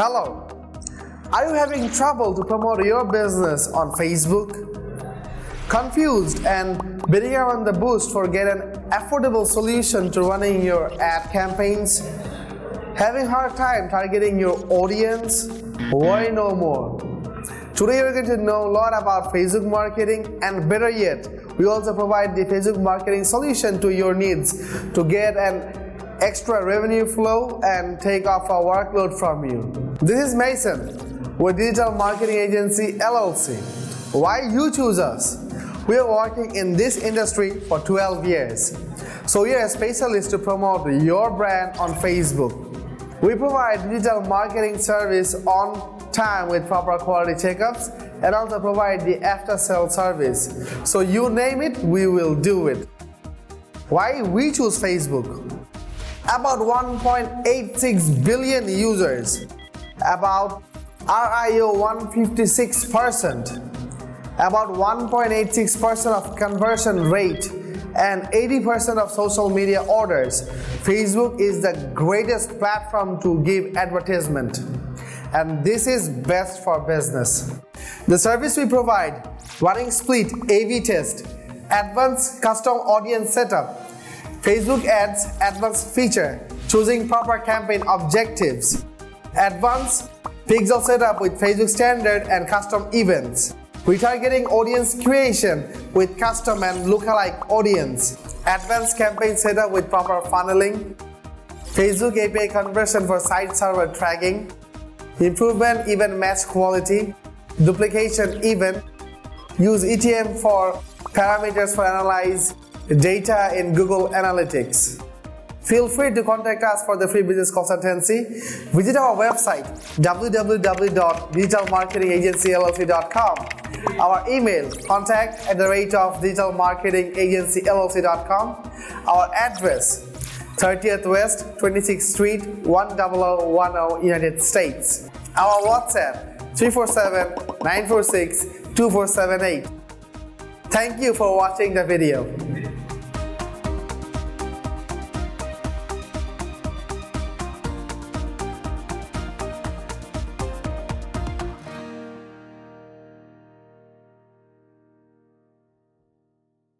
Hello! Are you having trouble to promote your business on Facebook? Confused and bidding on the boost for get an affordable solution to running your ad campaigns? Having hard time targeting your audience? Worry no more. Today we're going to know a lot about Facebook marketing, and better yet, we also provide the Facebook marketing solution to your needs to get an extra revenue flow and take off a workload from you. This is Maison with Digital Marketing Agency LLC. Why you choose us? We are working in this industry for 12 years. So we are a specialist to promote your brand on Facebook. We provide digital marketing service on time with proper quality checkups and also provide the after-sale service. So you name it, we will do it. Why we choose Facebook? About 1.86 billion users, about RIO 156%, about 1.86% of conversion rate, and 80% of social media orders. Facebook is the greatest platform to give advertisement, and this is best for business. The service we provide: running split A/B test, advanced custom audience setup, Facebook ads advanced feature, choosing proper campaign objectives, advanced pixel setup with Facebook standard and custom events, retargeting audience creation with custom and lookalike audience, advanced campaign setup with proper funneling, Facebook API conversion for site server tracking, improvement event match quality, duplication event, use ETM for parameters for analyze data in Google Analytics. Feel free to contact us for the free business consultancy. Visit our website www.digitalmarketingagencyllc.com, our email contact@digitalmarketingagencyllc.com, our address 30th West 26th Street 10010 United States, our WhatsApp 347-946-2478. Thank you for watching the video.